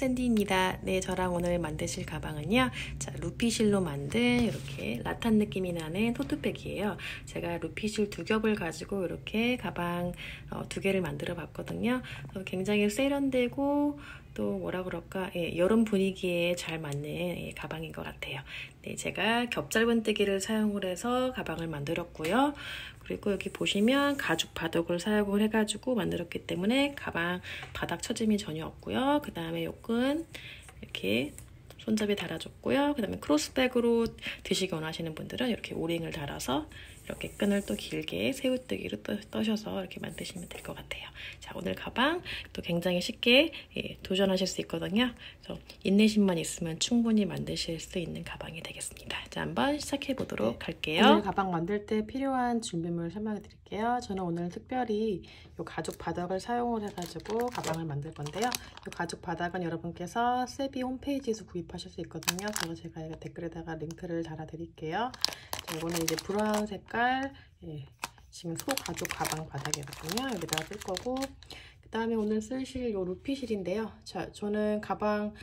샌디입니다. 네, 저랑 오늘 만드실 가방은요. 자, 루피실로 만든 이렇게 라탄 느낌이 나는 토트백이에요. 제가 루피실 2겹을 가지고 이렇게 가방 2개를 만들어 봤거든요. 굉장히 세련되고 또 뭐라 그럴까, 여름 분위기에 잘 맞는 가방인 것 같아요. 네, 제가 겹짧은뜨기를 사용을 해서 가방을 만들었고요. 그리고 여기 보시면 가죽 바둑을 사용을 해가지고 만들었기 때문에 가방 바닥 처짐이 전혀 없고요. 그 다음에 요 끈 이렇게 손잡이 달아줬고요. 그 다음에 크로스백으로 드시기 원하시는 분들은 이렇게 오링을 달아서 이렇게 끈을 또 길게 새우뜨기로 떠셔서 이렇게 만드시면 될 것 같아요. 자, 오늘 가방 또 굉장히 쉽게 도전하실 수 있거든요. 그래서 인내심만 있으면 충분히 만드실 수 있는 가방이 되겠습니다. 자, 한번 시작해 보도록 할게요. 오늘 가방 만들 때 필요한 준비물 설명해 드릴게요. 저는 오늘 특별히 이 가죽 바닥을 사용을 해가지고 가방을 만들 건데요. 이 가죽 바닥은 여러분께서 세비 홈페이지에서 구입하실 수 있거든요. 그래서 제가 댓글에다가 링크를 달아 드릴게요. 이거는 이제 브라운 색깔 지금 소가죽 가방 바닥이거든요. 여기다가 쓸 거고, 그 다음에 오늘 쓰실 요 루피실인데요. 자, 저는 가방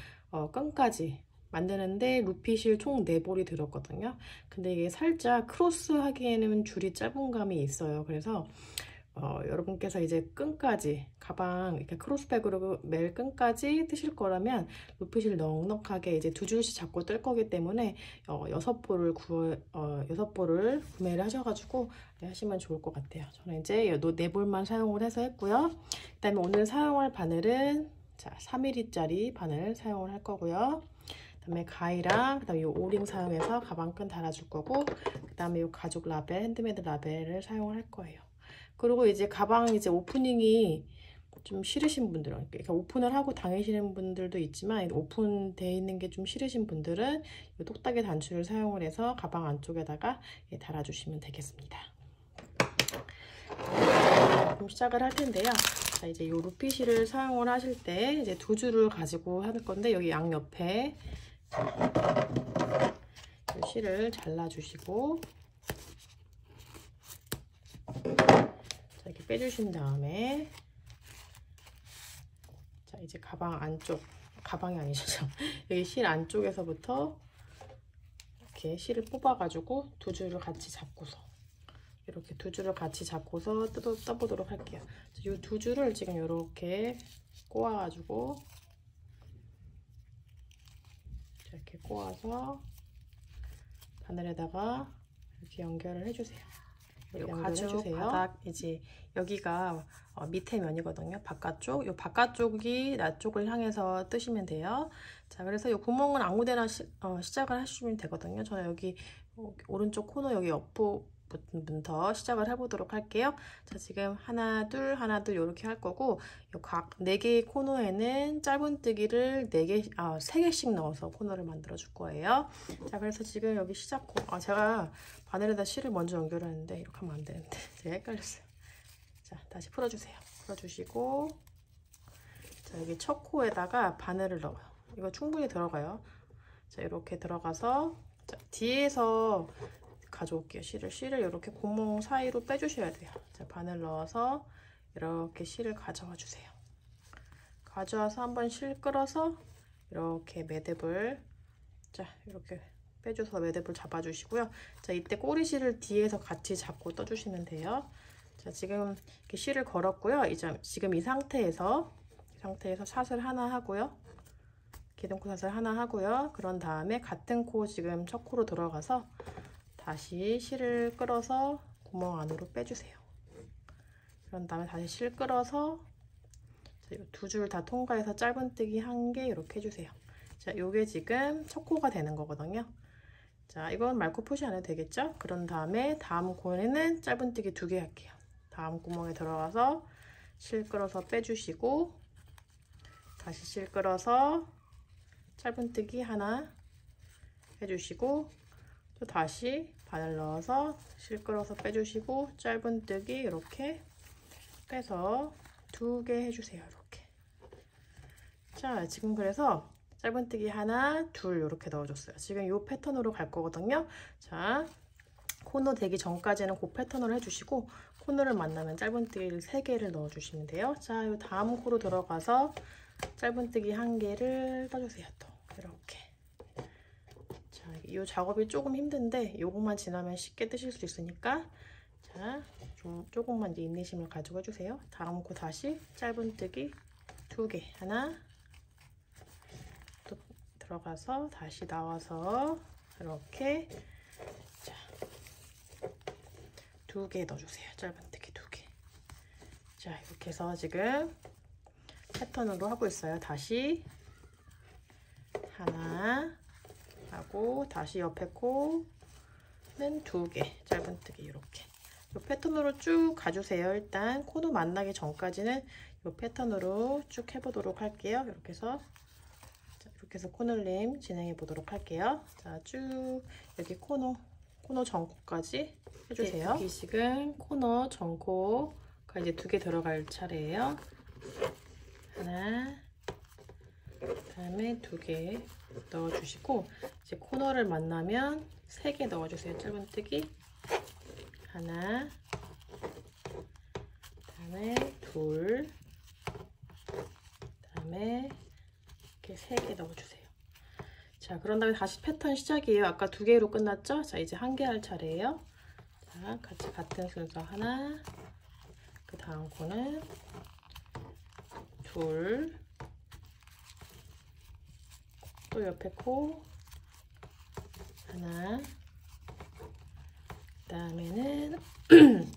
끈까지 만드는데 루피실 총 4볼이 들었거든요. 근데 이게 살짝 크로스 하기에는 줄이 짧은 감이 있어요. 그래서 여러분께서 이제 끈까지 가방 이렇게 크로스백으로 멜 끈까지 뜨실 거라면 루피실 넉넉하게 이제 2줄씩 잡고 뜰 거기 때문에 6볼을 구매를 하셔가지고 하시면 좋을 것 같아요. 저는 이제 4볼만 사용을 해서 했고요. 그 다음에 오늘 사용할 바늘은 자, 3mm짜리 바늘 사용을 할 거고요. 그 다음에 가위랑 그 다음에 이 오링 사용해서 가방끈 달아줄 거고, 그 다음에 이 가죽 라벨, 핸드메이드 라벨을 사용을 할 거예요. 그리고 이제 가방 이제 오프닝이 좀 싫으신 분들은, 그러니까 오픈을 하고 다니시는 분들도 있지만 오픈되어 있는 게 좀 싫으신 분들은 이 똑딱이 단추를 사용을 해서 가방 안쪽에다가 달아주시면 되겠습니다. 그럼 시작을 할 텐데요. 자, 이제 이 루피실을 사용을 하실 때 이제 2줄을 가지고 할 건데, 여기 양옆에 이 실을 잘라주시고, 자, 이렇게 빼주신 다음에, 자, 이제 가방 안쪽, 가방이 아니죠. 여기 실 안쪽에서부터 이렇게 실을 뽑아가지고 2줄을 같이 잡고서, 이렇게 2줄을 같이 잡고서 떠보도록 할게요. 이 2줄을 지금 이렇게 꼬아가지고, 이렇게 꼬아서 바늘에다가 이렇게 연결을 해주세요. 가죽 바닥 이제 여기가 밑에 면이거든요. 바깥쪽, 이 바깥쪽이 나 쪽을 향해서 뜨시면 돼요. 자, 그래서 이 구멍은 아무데나 시작을 하시면 되거든요. 저는 여기 오른쪽 코너 여기 옆부분부터 시작을 해보도록 할게요. 자, 지금 하나 둘 이렇게 할 거고, 각 4개의 코너에는 짧은뜨기를 3개씩 넣어서 코너를 만들어 줄 거예요. 자, 그래서 지금 여기 시작 제가 바늘에다 실을 먼저 연결하는데 이렇게 하면 안 되는데 제가 헷갈렸어요. 자, 다시 풀어주세요. 풀어주시고, 자, 여기 첫 코에다가 바늘을 넣어요. 이거 충분히 들어가요. 자, 이렇게 들어가서, 자, 뒤에서 가져올게요. 실을 이렇게 구멍 사이로 빼주셔야 돼요. 자, 바늘 넣어서 이렇게 실을 가져와 주세요. 가져와서 한번 실 끌어서 이렇게 매듭을, 자, 이렇게 빼줘서 매듭을 잡아주시고요. 자, 이때 꼬리실을 뒤에서 같이 잡고 떠주시면 돼요. 자, 지금 이렇게 실을 걸었고요. 이제 지금 이 상태에서 샷을 하나 하고요. 기둥코 샷을 하나 하고요. 그런 다음에 같은 코 지금 첫 코로 들어가서 다시 실을 끌어서 구멍 안으로 빼주세요. 그런 다음에 다시 실 끌어서 2줄 다 통과해서 짧은뜨기 1개 이렇게 해주세요. 자, 요게 지금 첫 코가 되는 거거든요. 자, 이건 말코 표시 안 해도 되겠죠? 그런 다음에 다음 코에는 짧은뜨기 2개 할게요. 다음 구멍에 들어가서 실 끌어서 빼주시고, 다시 실 끌어서 짧은뜨기 하나 해주시고, 또 다시 바늘 넣어서 실 끌어서 빼주시고, 짧은뜨기 이렇게 빼서 2개 해주세요. 이렇게. 자, 지금 그래서 짧은뜨기 하나, 둘 이렇게 넣어줬어요. 지금 이 패턴으로 갈 거거든요. 자, 코너 되기 전까지는 그 패턴으로 해주시고, 코너를 만나면 짧은뜨기를 3개를 넣어주시면 돼요. 자, 이 다음 코로 들어가서 짧은뜨기 1개를 떠주세요. 또 이렇게. 자, 이 작업이 조금 힘든데 요것만 지나면 쉽게 뜨실 수 있으니까 자, 좀 조금만 이제 인내심을 가지고 해주세요. 다음 코 다시 짧은뜨기 2개, 하나 또 들어가서 다시 나와서 이렇게 자, 2개 넣어주세요. 짧은뜨기 2개. 자, 이렇게 해서 지금 패턴으로 하고 있어요. 다시 하나 하고 다시 옆에 코는 2개 짧은뜨기 이렇게 이 패턴으로 쭉 가주세요. 일단 코너 만나기 전까지는 이 패턴으로 쭉 해보도록 할게요. 이렇게 해서 코너림 진행해 보도록 할게요. 자, 쭉 여기 코너 전코까지 해주세요. 여기 지금 코너 전코가 이제 2개 들어갈 차례예요. 하나, 그다음에 2개 넣어주시고 이제 코너를 만나면 3개 넣어주세요. 짧은뜨기 하나, 그다음에 둘, 그다음에 이렇게 3개 넣어주세요. 자, 그런 다음에 다시 패턴 시작이에요. 아까 2개로 끝났죠? 자, 이제 1개 할 차례예요. 자, 같은 순서 하나, 그 다음 코는 둘, 또 옆에 코 하나, 그 다음에는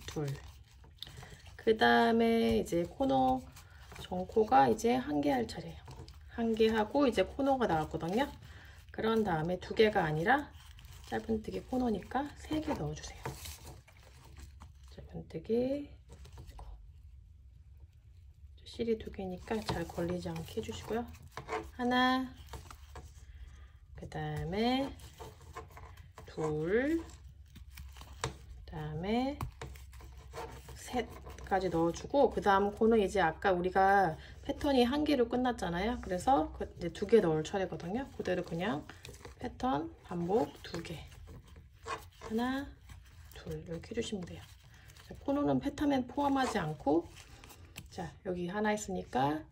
둘, 그 다음에 이제 코너 전코가 이제 1개 할 차례예요. 1개 하고 이제 코너가 나왔거든요. 그런 다음에 2개가 아니라 짧은뜨기 코너니까 3개 넣어주세요. 짧은뜨기 실이 2개니까 잘 걸리지 않게 해주시고요. 하나, 그 다음에 둘, 그 다음에 셋까지 넣어주고 그 다음 코는 이제 아까 우리가 패턴이 1개로 끝났잖아요. 그래서 이제 2개 넣을 차례거든요. 그대로 그냥 패턴 반복 2개 하나, 둘 이렇게 해주시면 돼요. 자, 코너는 패턴에 포함하지 않고 자, 여기 하나 있으니까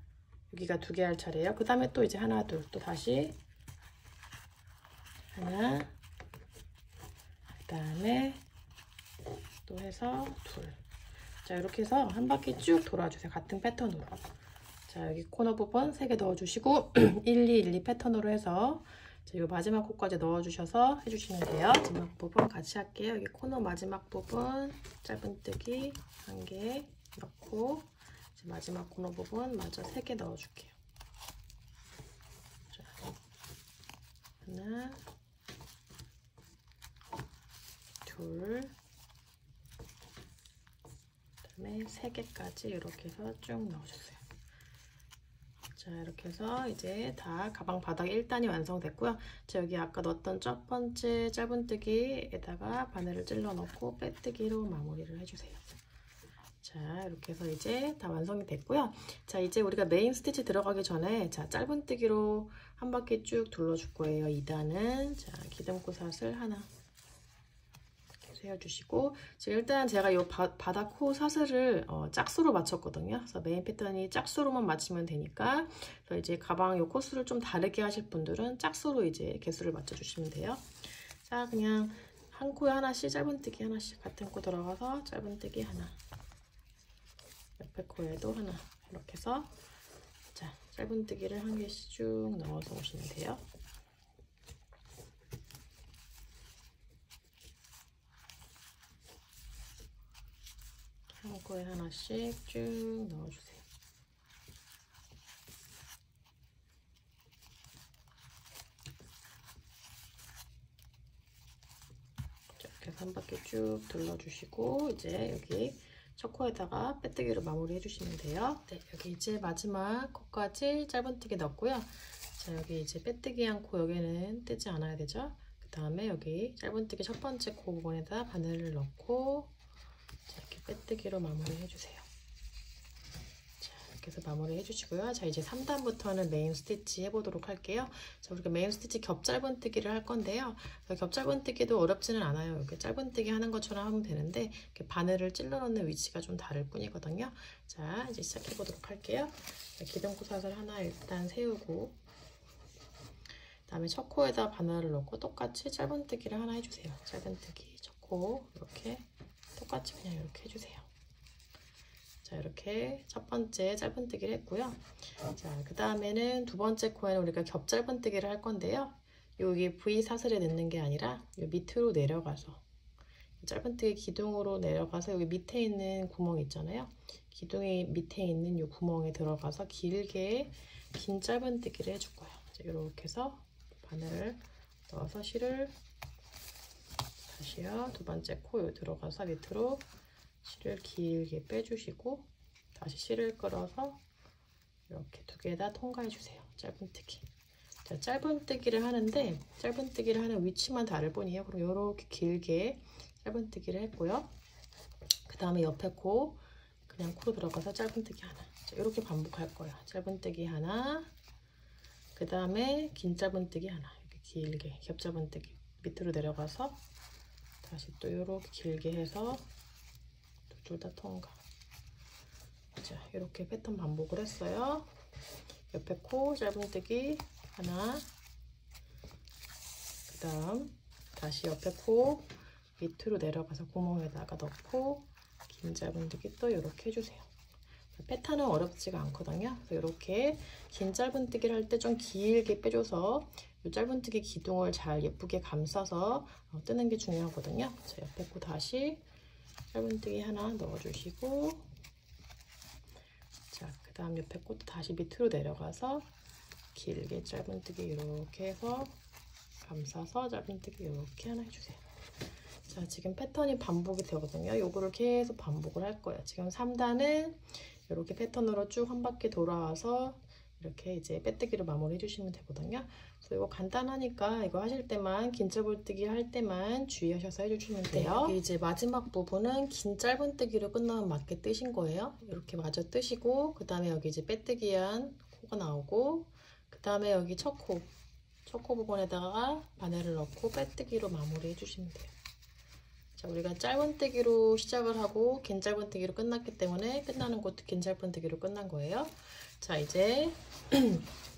여기가 2개 할 차례예요. 그 다음에 또 이제 하나, 둘 또 다시 하나, 그 다음에 또 해서 둘. 자, 이렇게 해서 한 바퀴 쭉 돌아주세요. 같은 패턴으로. 자, 여기 코너 부분 3개 넣어주시고 1, 2, 1, 2 패턴으로 해서 자, 이 마지막 코까지 넣어주셔서 해주시면 돼요. 마지막 부분 같이 할게요. 여기 코너 마지막 부분 짧은뜨기 1개 넣고 이제 마지막 코너 부분 마저 3개 넣어줄게요. 자, 하나, 둘, 그다음에 3개까지 이렇게 해서 쭉 넣어주세요. 자, 이렇게 해서 이제 다 가방 바닥 1단이 완성됐고요. 자, 여기 아까 넣었던 첫 번째 짧은뜨기에다가 바늘을 찔러 넣고 빼뜨기로 마무리를 해주세요. 자, 이렇게 해서 이제 다 완성이 됐고요. 자, 이제 우리가 메인 스티치 들어가기 전에 자, 짧은뜨기로 한 바퀴 쭉 둘러줄 거예요. 2단은 자, 기듬코삿을 하나 세워주시고 지금 일단 제가 이 바닥 코 사슬을 짝수로 맞췄거든요. 그래서 메인 패턴이 짝수로만 맞추면 되니까 그래서 이제 가방 요 코수를 좀 다르게 하실 분들은 짝수로 이제 개수를 맞춰주시면 돼요. 자, 그냥 한 코에 하나씩 짧은뜨기 하나씩 같은 코 들어가서 짧은뜨기 하나 옆에 코에도 하나 이렇게 해서 자, 짧은뜨기를 1개씩 쭉 넣어서 오시면 돼요. 한 코에 하나씩 쭉 넣어주세요. 자, 이렇게 해서 한 바퀴 쭉 둘러주시고 이제 여기 첫 코에다가 빼뜨기로 마무리 해주시면 돼요. 네, 여기 이제 마지막 코까지 짧은뜨기 넣었고요. 자, 여기 이제 빼뜨기 한 코 여기는 떼지 않아야 되죠. 그 다음에 여기 짧은뜨기 첫 번째 코 부분에다 바늘을 넣고 자, 이렇게 빼뜨기로 마무리 해주세요. 자, 이렇게 해서 마무리 해주시고요. 자, 이제 3단부터는 메인 스티치 해보도록 할게요. 자, 우리가 메인 스티치 겹 짧은뜨기를 할 건데요. 겹 짧은뜨기도 어렵지는 않아요. 이렇게 짧은뜨기 하는 것처럼 하면 되는데 이렇게 바늘을 찔러 넣는 위치가 좀 다를 뿐이거든요. 자, 이제 시작해 보도록 할게요. 기둥구사슬 하나 일단 세우고, 그 다음에 첫 코에다 바늘을 넣고 똑같이 짧은뜨기를 하나 해주세요. 짧은뜨기 첫 코 이렇게 똑같이 그냥 이렇게 해주세요. 자, 이렇게 첫 번째 짧은뜨기를 했고요. 자, 그 다음에는 두 번째 코에는 우리가 겹 짧은뜨기를 할 건데요. 여기 V 사슬에 넣는 게 아니라 요 밑으로 내려가서 짧은뜨기 기둥으로 내려가서 여기 밑에 있는 구멍 있잖아요. 기둥이 밑에 있는 이 구멍에 들어가서 길게 긴 짧은뜨기를 해줄 거예요. 자, 이렇게 해서 바늘을 넣어서 실을 다시요. 두 번째 코 여기 들어가서 밑으로 실을 길게 빼주시고 다시 실을 끌어서 이렇게 두 개 다 통과해 주세요. 짧은뜨기. 자, 짧은뜨기를 하는데 짧은뜨기를 하는 위치만 다를 뿐이에요. 그럼 이렇게 길게 짧은뜨기를 했고요. 그 다음에 옆에 코 그냥 코로 들어가서 짧은뜨기 하나. 자, 이렇게 반복할 거예요. 짧은뜨기 하나, 그 다음에 긴 짧은뜨기 하나. 이렇게 길게 겹 짧은뜨기 밑으로 내려가서 다시 또 이렇게 길게 해서 둘 다 통과. 자, 이렇게 패턴 반복을 했어요. 옆에 코 짧은뜨기 하나, 그 다음 다시 옆에 코 밑으로 내려가서 구멍에다가 넣고 긴 짧은뜨기 또 이렇게 해주세요. 패턴은 어렵지가 않거든요. 그래서 이렇게 긴 짧은뜨기를 할 때 좀 길게 빼줘서 이 짧은뜨기 기둥을 잘 예쁘게 감싸서 뜨는 게 중요하거든요. 자, 옆에 코 다시 짧은뜨기 하나 넣어주시고, 자, 그 다음 옆에 꽃도 다시 밑으로 내려가서 길게 짧은뜨기 이렇게 해서 감싸서 짧은뜨기 이렇게 하나 해주세요. 자, 지금 패턴이 반복이 되거든요. 요거를 계속 반복을 할 거예요. 지금 3단은 이렇게 패턴으로 쭉 한 바퀴 돌아와서 이렇게 이제 빼뜨기로 마무리 해주시면 되거든요. 그래서 이거 간단하니까 이거 하실 때만 긴 짧은뜨기 할 때만 주의하셔서 해주시면 돼요. 여기 이제 마지막 부분은 긴 짧은뜨기로 끝나면 맞게 뜨신 거예요. 이렇게 마저 뜨시고, 그 다음에 여기 이제 빼뜨기한 코가 나오고, 그 다음에 여기 첫 코 부분에다가 바늘을 넣고 빼뜨기로 마무리 해주시면 돼요. 자, 우리가 짧은뜨기로 시작을 하고 긴 짧은뜨기로 끝났기 때문에 끝나는 것도 긴 짧은뜨기로 끝난 거예요. 자, 이제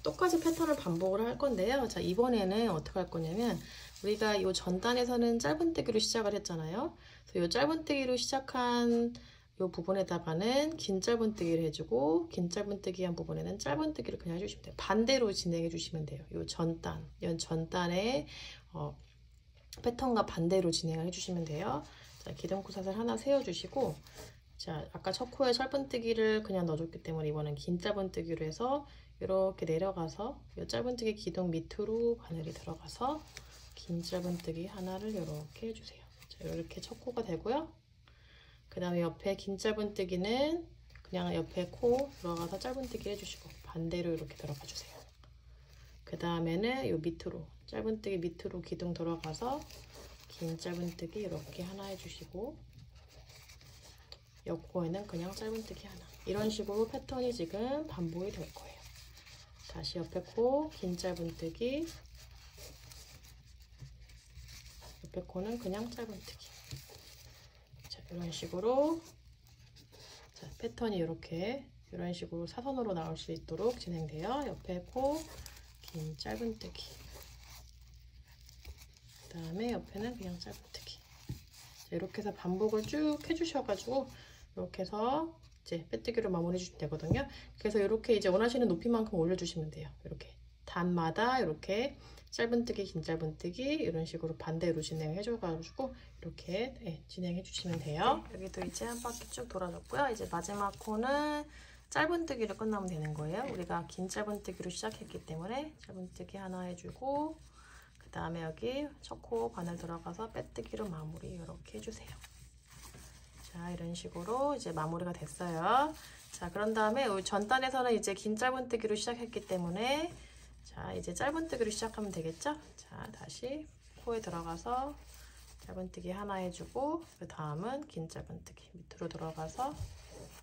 똑같이 패턴을 반복을 할 건데요. 자, 이번에는 어떻게 할 거냐면 우리가 이 전단에서는 짧은뜨기로 시작을 했잖아요. 그래서 이 짧은뜨기로 시작한 이 부분에다가는 긴 짧은뜨기를 해주고, 긴 짧은뜨기 한 부분에는 짧은뜨기를 그냥 해주시면 돼요. 반대로 진행해 주시면 돼요. 이 전단의 패턴과 반대로 진행을 해주시면 돼요. 자, 기둥구사슬 하나 세워주시고, 자, 아까 첫 코에 짧은뜨기를 그냥 넣어줬기 때문에 이번엔 긴 짧은뜨기로 해서 이렇게 내려가서 이 짧은뜨기 기둥 밑으로 바늘이 들어가서 긴 짧은뜨기 하나를 이렇게 해주세요. 자, 이렇게 첫 코가 되고요. 그 다음에 옆에 긴 짧은뜨기는 그냥 옆에 코 들어가서 짧은뜨기 해주시고 반대로 이렇게 들어가 주세요. 그 다음에는 이 밑으로 짧은뜨기 밑으로 기둥 들어가서 긴 짧은뜨기 이렇게 하나 해주시고, 옆코에는 그냥 짧은뜨기 하나. 이런 식으로 패턴이 지금 반복이 될 거예요. 다시 옆에 코 긴 짧은뜨기, 옆에 코는 그냥 짧은뜨기. 자, 이런 식으로 자, 패턴이 이런 식으로 사선으로 나올 수 있도록 진행돼요. 옆에 코 긴 짧은뜨기, 그 다음에 옆에는 그냥 짧은뜨기. 자, 이렇게 해서 반복을 쭉 해주셔가지고 이렇게 해서 이제 빼뜨기로 마무리해 주시면 되거든요. 그래서 이렇게 이제 원하시는 높이만큼 올려주시면 돼요. 이렇게 단마다 이렇게 짧은뜨기, 긴 짧은뜨기 이런 식으로 반대로 진행을 해줘가지고 이렇게 진행해 주시면 돼요. 네, 여기도 이제 한 바퀴 쭉 돌아줬고요. 이제 마지막 코는 짧은뜨기로 끝나면 되는 거예요. 우리가 긴 짧은뜨기로 시작했기 때문에 짧은뜨기 하나 해주고, 그 다음에 여기 첫 코 바늘 들어가서 빼뜨기로 마무리 이렇게 해주세요. 자, 이런 식으로 이제 마무리가 됐어요. 자, 그런 다음에 우리 전단에서는 이제 긴 짧은뜨기로 시작했기 때문에 자, 이제 짧은뜨기로 시작하면 되겠죠? 자, 다시 코에 들어가서 짧은뜨기 하나 해주고, 그 다음은 긴 짧은뜨기 밑으로 들어가서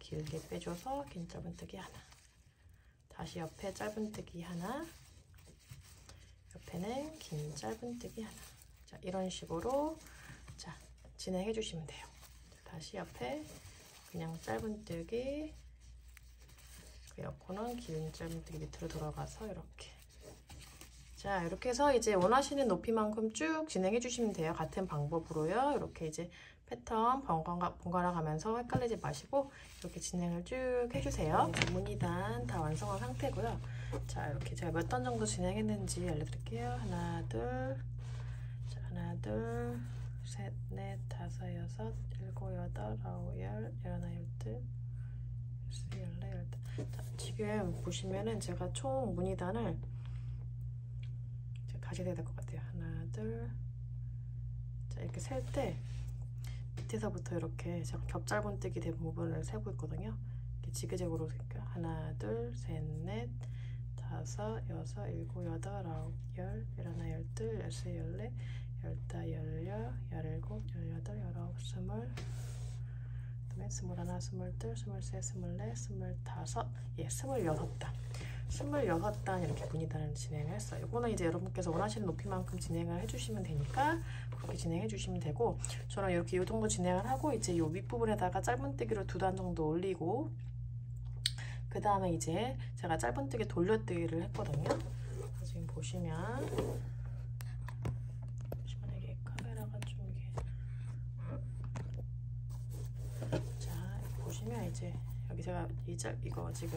길게 빼줘서 긴 짧은뜨기 하나, 다시 옆에 짧은뜨기 하나, 옆에는 긴 짧은뜨기 하나. 자, 이런 식으로 자 진행해 주시면 돼요. 자, 다시 옆에 그냥 짧은뜨기, 그 옆코는 긴 짧은뜨기 밑으로 들어가서 이렇게. 자, 이렇게 해서 이제 원하시는 높이만큼 쭉 진행해 주시면 돼요. 같은 방법으로요. 이렇게 이제 패턴 번갈아 가면서 헷갈리지 마시고 이렇게 진행을 쭉 해주세요. 무늬단 다 완성한 상태고요. 자, 이렇게 제가 몇 단 정도 진행했는지 알려드릴게요. 하나, 둘, 자, 하나, 둘, 셋, 넷, 다섯, 여섯, 일곱, 여덟, 아홉, 열, 열하나, 열둘, 열세, 열네, 열다. 자, 지금 보시면은 제가 총 무늬단을 다시 해야 될 것 같아요. 하나, 둘. 자, 이렇게 셀 때 밑에서부터 이렇게 제가 겹짧은뜨기 된 부분을 세고 있거든요. 이렇게 지그재그로 세니까 하나, 둘, 셋, 넷, 다섯, 여섯, 일곱, 여덟, 아홉, 열, 열하나, 열둘, 열세, 열네, 열다, 열여, 열일곱, 열여덟, 열아홉, 스물, 그다음에 스물하나, 스물둘, 스물셋, 스물넷, 스물다섯, 예, 26단. 26단 이렇게 무늬단을 진행을 했어요. 이거는 이제 여러분께서 원하시는 높이만큼 진행을 해주시면 되니까 그렇게 진행해 주시면 되고, 저는 이렇게 이 정도 진행을 하고 이제 이 윗부분에다가 짧은뜨기로 2단 정도 올리고, 그 다음에 이제 제가 짧은뜨기 돌려뜨기를 했거든요. 지금 보시면 이게 카메라가 좀 이게, 자, 보시면 이제 여기 제가 이거 지금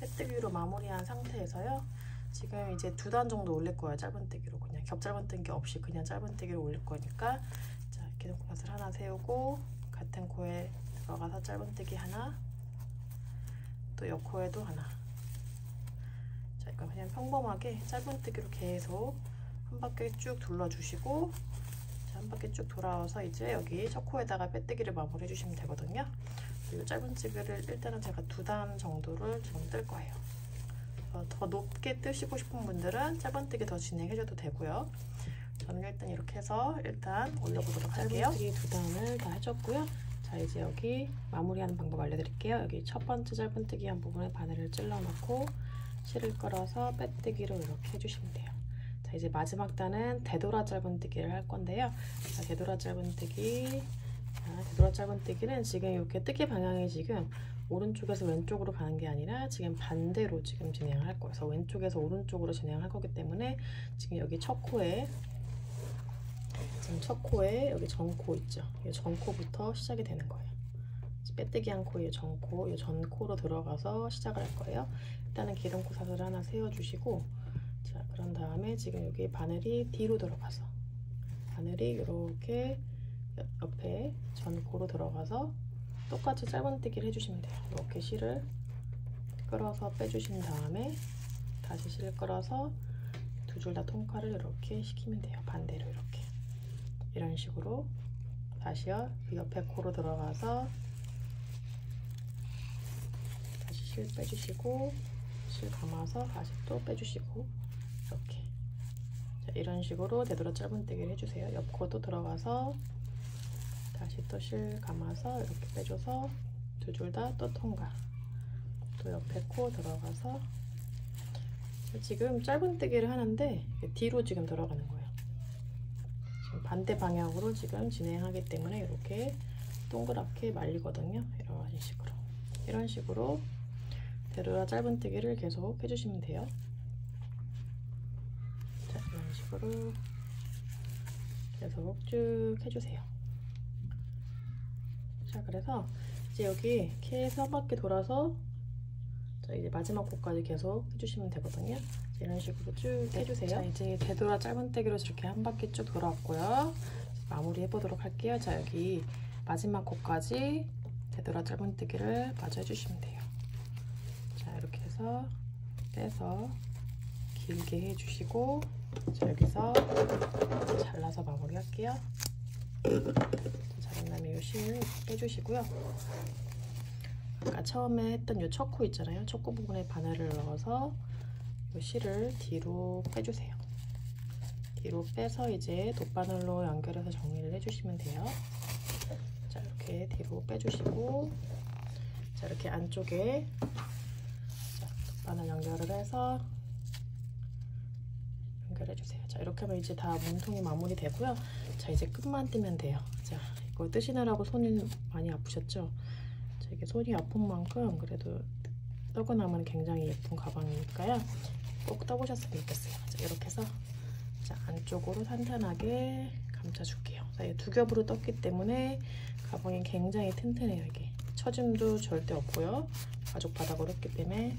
빼뜨기로 마무리한 상태에서요. 지금 이제 2단 정도 올릴 거예요. 짧은뜨기로 그냥 겹짧은뜨기 없이 그냥 짧은뜨기로 올릴 거니까, 자, 기둥 컷을 하나 세우고 같은 코에 들어가서 짧은뜨기 하나, 또 옆 코에도 하나. 자, 이거 그냥 평범하게 짧은뜨기로 계속 한 바퀴 쭉 둘러주시고, 자, 한 바퀴 쭉 돌아와서 이제 여기 첫 코에다가 빼뜨기를 마무리해 주시면 되거든요. 이 짧은뜨기를 일단은 제가 2단 정도를 좀 뜰 거예요. 더 높게 뜨시고 싶은 분들은 짧은뜨기 더 진행해줘도 되고요. 저는 일단 이렇게 해서 일단 올려보도록 할게요. 짧은뜨기 2단을 다 해줬고요. 자, 이제 여기 마무리하는 방법 알려드릴게요. 여기 첫 번째 짧은뜨기 한 부분에 바늘을 찔러 넣고 실을 끌어서 빼뜨기로 이렇게 해주시면 돼요. 자, 이제 마지막 단은 되돌아 짧은뜨기를 할 건데요. 자, 되돌아 짧은뜨기. 자, 되돌아 짧은뜨기는 지금 이렇게 뜨기 방향이 지금 오른쪽에서 왼쪽으로 가는 게 아니라 지금 반대로 지금 진행을 할 거예요. 그래서 왼쪽에서 오른쪽으로 진행을 할 거기 때문에 지금 여기 첫 코에, 지금 첫 코에 여기 전코 있죠. 이 전코부터 시작이 되는 거예요. 빼뜨기 한 코에 전코, 이 전코로 들어가서 시작을 할 거예요. 일단은 기둥코 사슬을 하나 세워주시고, 자, 그런 다음에 지금 여기 바늘이 뒤로 들어가서 바늘이 이렇게 옆에 전코로 들어가서 똑같이 짧은뜨기를 해주시면 돼요. 이렇게 실을 끌어서 빼주신 다음에 다시 실을 끌어서 두 줄 다 통과를 이렇게 시키면 돼요. 반대로 이렇게. 이런 식으로 다시요. 옆에 코로 들어가서 다시 실 빼주시고, 실 감아서 다시 또 빼주시고, 이렇게. 자, 이런 식으로 되돌아 짧은뜨기를 해주세요. 옆 코도 들어가서 다시 또 실 감아서 이렇게 빼줘서 두 줄 다 또 통과. 또 옆에 코 들어가서, 지금 짧은뜨기를 하는데 뒤로 지금 들어가는 거예요. 지금 반대 방향으로 지금 진행하기 때문에 이렇게 동그랗게 말리거든요. 이런 식으로 되돌아 짧은뜨기를 계속 해주시면 돼요. 자, 이런 식으로 계속 쭉 해주세요. 자, 그래서 이제 여기 이렇게 해서 한 바퀴 돌아서, 자, 이제 마지막 코까지 계속 해주시면 되거든요. 이런 식으로 쭉 해주세요. 자, 이제 되돌아 짧은뜨기로 이렇게 한 바퀴 쭉 돌아왔고요. 마무리 해보도록 할게요. 자, 여기 마지막 코까지 되돌아 짧은뜨기를 마저 해주시면 돼요. 자, 이렇게 해서 빼서 길게 해주시고, 자, 여기서 잘라서 마무리 할게요. 자른 다음에 이 실 빼주시고요. 아까 처음에 했던 이 첫 코 있잖아요. 첫 코 부분에 바늘을 넣어서 이 실을 뒤로 빼주세요. 뒤로 빼서 이제 돗바늘로 연결해서 정리를 해주시면 돼요. 자, 이렇게 뒤로 빼주시고, 자, 자, 이렇게 안쪽에 돗바늘 연결을 해서 연결해주세요. 자, 이렇게 하면 이제 다 몸통이 마무리 되고요. 자, 이제 끝만 뜨면 돼요. 자, 이거 뜨시느라고 손이 많이 아프셨죠? 자, 이게 손이 아픈 만큼 그래도 떠고 나면 굉장히 예쁜 가방이니까요. 꼭 떠보셨으면 좋겠어요. 자, 이렇게 해서 자, 안쪽으로 탄탄하게 감싸줄게요. 자, 이 두 겹으로 떴기 때문에 가방이 굉장히 튼튼해요. 이게 처짐도 절대 없고요. 가죽 바닥으로 했기 때문에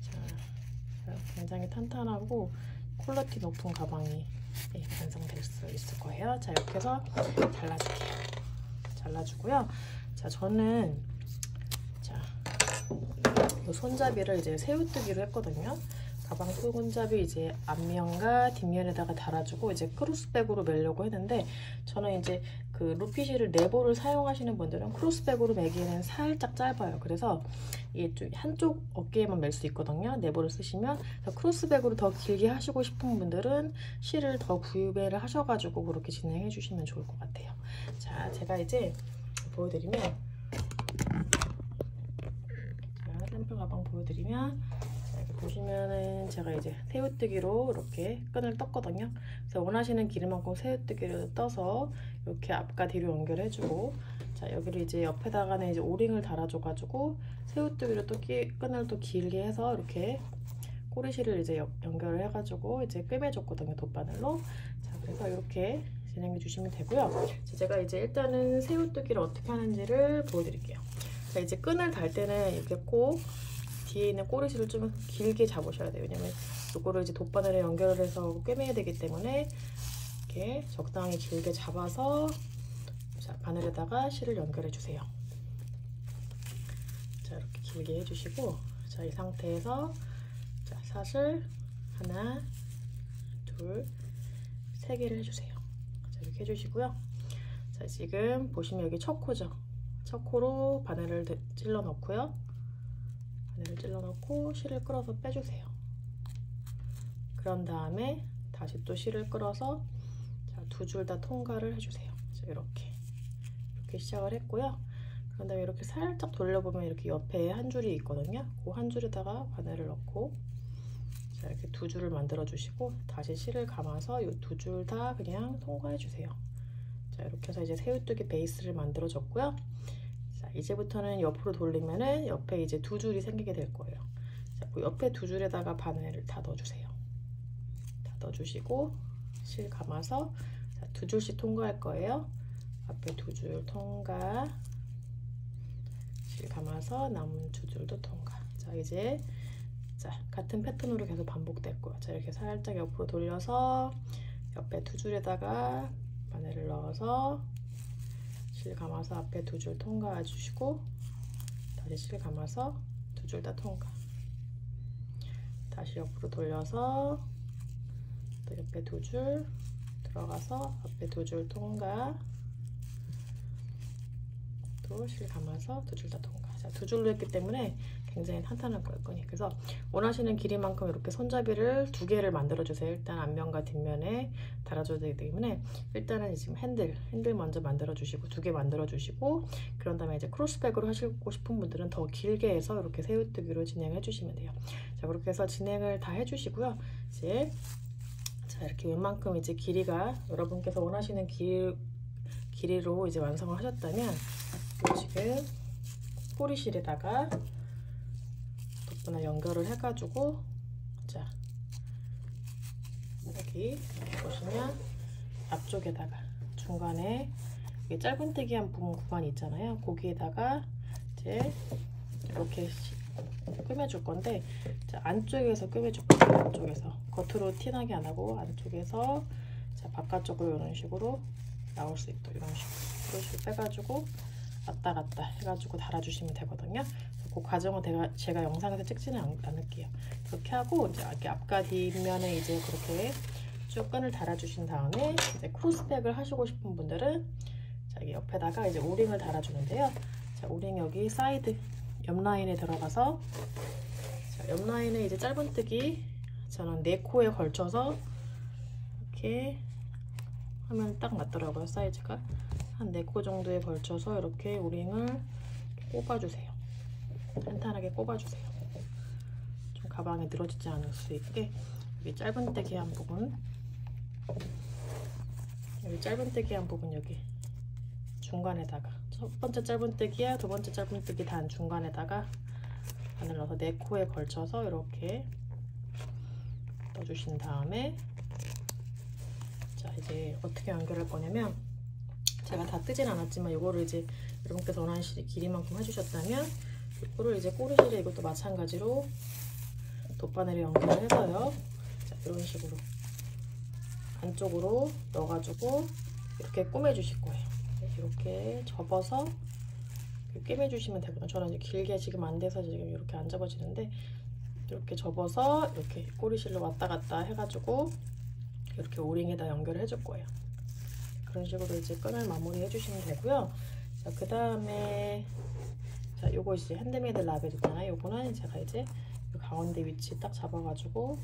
자, 굉장히 탄탄하고 퀄리티 높은 가방이 완성될 수 있을 거예요. 자, 이렇게 해서 잘라줄게요. 잘라주고요. 자, 저는 자, 이 손잡이를 이제 새우뜨기로 했거든요. 가방 손잡이 이제 앞면과 뒷면에다가 달아주고 이제 크로스백으로 매려고 했는데, 저는 이제 그 루피실을 네보를 사용하시는 분들은 크로스백으로 매기에는 살짝 짧아요. 그래서 이게 좀 한쪽 어깨에만 멜 수 있거든요. 네보를 쓰시면. 크로스백으로 더 길게 하시고 싶은 분들은 실을 더 구매를 하셔가지고 그렇게 진행해 주시면 좋을 것 같아요. 자, 제가 이제 보여드리면, 자, 샘플 가방 보여드리면, 보시면은 제가 이제 새우뜨기로 이렇게 끈을 떴거든요. 그래서 원하시는 길이만큼 새우뜨기를 떠서 이렇게 앞과 뒤로 연결해주고, 자, 여기를 이제 옆에다가는 이제 오링을 달아줘가지고 새우뜨기로 또 끈을 또 길게 해서 이렇게 꼬리실을 이제 연결을 해가지고 이제 꿰매줬거든요, 돗바늘로. 자, 그래서 이렇게 진행해 주시면 되고요. 자, 제가 이제 일단은 새우뜨기를 어떻게 하는지를 보여드릴게요. 자, 이제 끈을 달 때는 이렇게 꼭 뒤에 있는 꼬리실을 좀 길게 잡으셔야 돼요. 왜냐면 이거를 이제 돗바늘에 연결을 해서 꿰매야 되기 때문에 이렇게 적당히 길게 잡아서, 자, 바늘에다가 실을 연결해 주세요. 자, 이렇게 길게 해주시고, 자, 이 상태에서 자, 사슬 하나, 둘, 세 개를 해주세요. 자, 이렇게 해주시고요. 자, 지금 보시면 여기 첫 코죠. 첫 코로 바늘을 찔러 넣고요. 바늘을 찔러 넣고 실을 끌어서 빼주세요. 그런 다음에 다시 또 실을 끌어서 두 줄 다 통과를 해주세요. 자, 이렇게 시작을 했고요. 그런 다음에 이렇게 살짝 돌려보면 이렇게 옆에 한 줄이 있거든요. 그 한 줄에다가 바늘을 넣고, 자, 이렇게 두 줄을 만들어 주시고 다시 실을 감아서 이 두 줄 다 그냥 통과해 주세요. 자, 이렇게 해서 이제 새우뜨기 베이스를 만들어 줬고요. 자, 이제부터는 옆으로 돌리면은 옆에 이제 두 줄이 생기게 될 거예요. 자, 그 옆에 두 줄에다가 바늘을 다 넣어주세요. 다 넣어주시고 실 감아서, 자, 두 줄씩 통과할 거예요. 앞에 두 줄 통과, 실 감아서 남은 두 줄도 통과. 자, 이제 자, 같은 패턴으로 계속 반복될 거예요. 자, 이렇게 살짝 옆으로 돌려서 옆에 두 줄에다가 바늘을 넣어서 실 감아서 앞에 두 줄 통과해 주시고, 다시 실 감아서 두 줄 다 통과. 다시 옆으로 돌려서 또 옆에 두 줄 들어가서 앞에 두 줄 통과, 또 실 감아서 두 줄 다 통과. 자, 두 줄로 했기 때문에 굉장히 탄탄할 거예요, 끈이. 그래서 원하시는 길이만큼 이렇게 손잡이를 두 개를 만들어 주세요. 일단 앞면과 뒷면에 달아줘야 되기 때문에 일단은 지금 핸들 먼저 만들어 주시고, 두 개 만들어 주시고, 그런 다음에 이제 크로스백으로 하시고 싶은 분들은 더 길게 해서 이렇게 새우뜨기로 진행해 주시면 돼요. 자, 그렇게 해서 진행을 다 해주시고요. 이제 자, 이렇게 웬만큼 이제 길이가 여러분께서 원하시는 길이로 이제 완성을 하셨다면, 지금 꼬리실에다가 돗바늘 연결을 해가지고, 자, 여기 보시면 앞쪽에다가 중간에 짧은뜨기한 부분 구간이 있잖아요. 거기에다가 이제 이렇게 꿰매줄 건데, 자, 안쪽에서 꿰매줄 거예요. 안쪽에서 겉으로 티나게 안 하고 안쪽에서, 자, 바깥쪽으로 이런 식으로 나올 수 있도록 이런 식으로 빼가지고 왔다 갔다 해가지고 달아주시면 되거든요. 그 과정은 제가 영상에서 찍지는 않을게요. 그렇게 하고 이제 앞과 뒷면에 이제 그렇게 쭉 끈을 달아주신 다음에 이제 크로스백을 하시고 싶은 분들은, 자, 여기 옆에다가 이제 오링을 달아주는데요. 자, 오링 여기 사이드 옆 라인에 들어가서, 자, 옆 라인에 이제 짧은뜨기 저는 4코에 걸쳐서 이렇게 하면 딱 맞더라고요. 사이즈가 한 4코 정도에 걸쳐서 이렇게 오링을 꼽아주세요. 탄탄하게 꼽아주세요. 좀 가방에 늘어지지 않을 수 있게. 여기 짧은뜨기 한 부분, 여기 짧은뜨기 한 부분, 여기 중간에다가 첫 번째 짧은뜨기야 두 번째 짧은뜨기 단 중간에다가 바늘 넣어서 네 코에 걸쳐서 이렇게 넣어주신 다음에, 자 이제 어떻게 연결할 거냐면, 제가 다 뜨진 않았지만 이거를 이제 여러분께서 원하는 길이만큼 해주셨다면 이거를 이제 꼬리실에 이것도 마찬가지로 돗바늘에 연결을 해서요, 자 이런 식으로 안쪽으로 넣어가지고 이렇게 꼬매주실 거예요. 이렇게 접어서 꿰매주시면 되거든요. 저는 이제 길게 지금 안 돼서 지금 이렇게 안 접어지는데, 이렇게 접어서 이렇게 꼬리실로 왔다 갔다 해가지고 이렇게 오링에다 연결을 해줄 거예요. 그런 식으로 이제 끈을 마무리 해주시면 되고요. 자, 그 다음에 자, 요거 이제 핸드메이드 라벨 있잖아요. 요거는 제가 이제 가운데 위치 딱 잡아가지고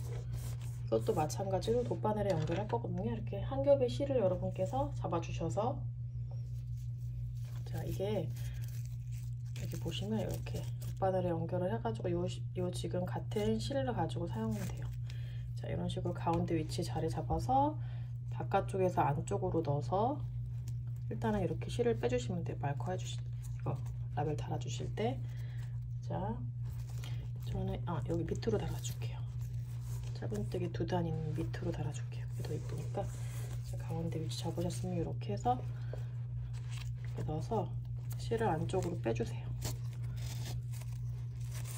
이것도 마찬가지로 돗바늘에 연결할 거거든요. 이렇게 한 겹의 실을 여러분께서 잡아주셔서, 자 이게 여기 보시면 이렇게 돗바늘에 연결을 해가지고 요 지금 같은 실을 가지고 사용하면 돼요. 자 이런 식으로 가운데 위치 자리 잡아서 바깥쪽에서 안쪽으로 넣어서 일단은 이렇게 실을 빼주시면 돼요. 말커 해주실, 이거 라벨 달아주실 때. 자 저는 여기 밑으로 달아줄게요. 짧은뜨기 두 단 있는 밑으로 달아줄게요. 이게 더 이쁘니까. 자, 가운데 위치 잡으셨으면 이렇게 해서 이렇게 넣어서 실을 안쪽으로 빼주세요.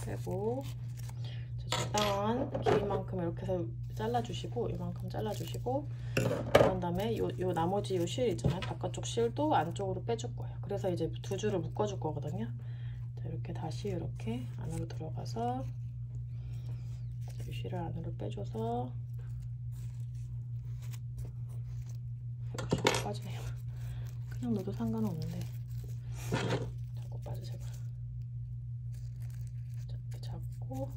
빼고 적당한 길이만큼 이렇게 해서 잘라주시고, 이만큼 잘라주시고, 그런 다음에 요 나머지 요 실 있잖아요. 바깥쪽 실도 안쪽으로 빼줄 거예요. 그래서 이제 두 줄을 묶어줄 거거든요. 자, 이렇게 다시 이렇게 안으로 들어가서 이 실을 안으로 빼줘서, 자꾸 빠지네요. 그냥 넣어도 상관은 없는데 자꾸 빠져. 제가 자, 이렇게 잡고,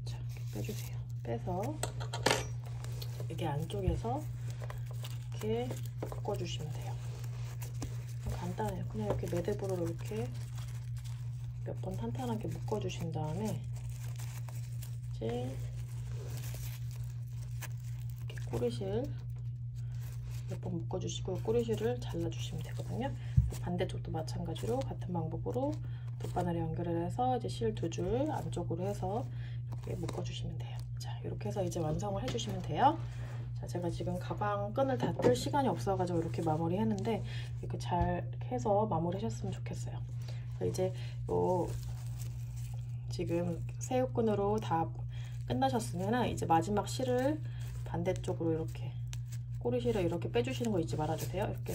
자 이렇게 빼주세요. 빼서 이게 안쪽에서 이렇게 묶어주시면 돼요. 간단해요. 그냥 이렇게 매듭으로 이렇게 몇 번 탄탄하게 묶어주신 다음에 이제 이렇게 꼬리실 몇 번 묶어주시고 꼬리실을 잘라주시면 되거든요. 반대쪽도 마찬가지로 같은 방법으로 돗바늘에 연결을 해서 이제 실 두 줄 안쪽으로 해서 이렇게 묶어주시면 돼요. 자 이렇게 해서 이제 완성을 해주시면 돼요. 자 제가 지금 가방 끈을 다 뜰 시간이 없어가지고 이렇게 마무리 했는데, 이렇게 잘 해서 마무리 하셨으면 좋겠어요. 이제 지금 새우끈으로 다 끝나셨으면 이제 마지막 실을 반대쪽으로 이렇게 꼬리실을 이렇게 빼주시는 거 잊지 말아주세요. 이렇게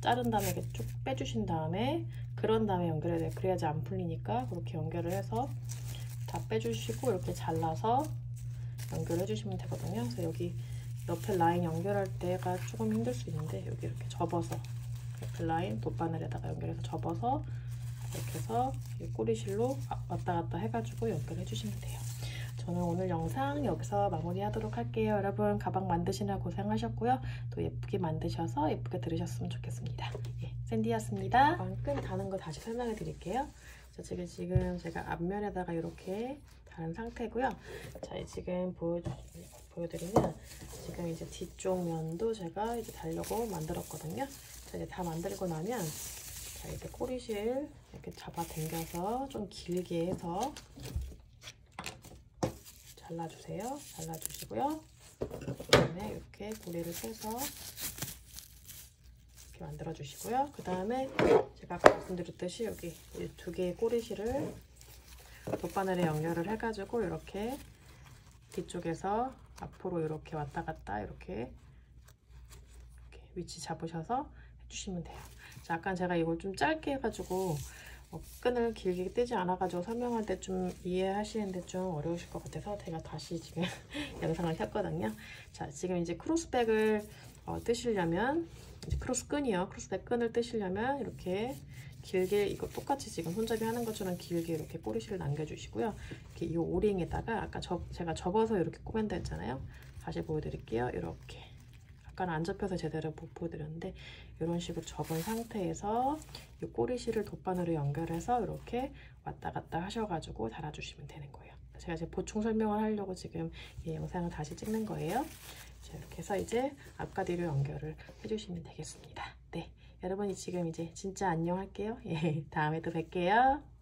자른 다음에 이렇게 쭉 빼주신 다음에, 그런 다음에 연결해야 돼요. 그래야지 안 풀리니까 그렇게 연결을 해서 다 빼주시고 이렇게 잘라서 연결해 주시면 되거든요. 그래서 여기 옆에 라인 연결할 때가 조금 힘들 수 있는데, 여기 이렇게 접어서 옆에 라인 돗바늘에다가 연결해서 접어서 이렇게 해서 꼬리실로 왔다 갔다 해가지고 연결해 주시면 돼요. 저는 오늘 영상 여기서 마무리하도록 할게요. 여러분 가방 만드시느라 고생하셨고요. 또 예쁘게 만드셔서 예쁘게 들으셨으면 좋겠습니다. 예, 샌디였습니다. 가방 끈 다는 거 다시 설명해 드릴게요. 자, 지금 제가 앞면에다가 이렇게 다른 상태고요. 자, 지금 보여드리면 지금 이제 뒤쪽 면도 제가 이제 달려고 만들었거든요. 자, 이제 다 만들고 나면 자, 이렇게 꼬리실 이렇게 잡아 당겨서 좀 길게 해서 잘라주세요. 잘라주시고요. 그 다음에 이렇게 고리를 빼서 이렇게 만들어 주시고요. 그 다음에 제가 아까 말씀드렸듯이 여기 두 개의 꼬리실을 돗바늘에 연결을 해가지고 이렇게 뒤쪽에서 앞으로 이렇게 왔다 갔다 이렇게 위치 잡으셔서 해주시면 돼요. 자, 약간 제가 이걸 좀 짧게 해가지고 끈을 길게 뜨지 않아가지고 설명할 때 좀 이해하시는데 좀 어려우실 것 같아서 제가 다시 지금 영상을 켰거든요. 자, 지금 이제 크로스백을 뜨시려면, 이제 크로스끈이요. 크로스백 끈을 뜨시려면 이렇게 길게, 이거 똑같이 지금 손잡이 하는 것처럼 길게 이렇게 꼬리실을 남겨주시고요. 이렇게 이 오링에다가 아까 제가 접어서 이렇게 꼬맨다 했잖아요. 다시 보여드릴게요. 이렇게. 아까는 안 접혀서 제대로 못 보여드렸는데 이런 식으로 접은 상태에서 이 꼬리실을 돗바늘로 연결해서 이렇게 왔다 갔다 하셔가지고 달아주시면 되는 거예요. 제가 이제 보충 설명을 하려고 지금 이 영상을 다시 찍는 거예요. 자, 이렇게 해서 이제 앞가뒤로 연결을 해주시면 되겠습니다. 네, 여러분이 지금 이제 진짜 안녕 할게요. 예, 다음에 또 뵐게요.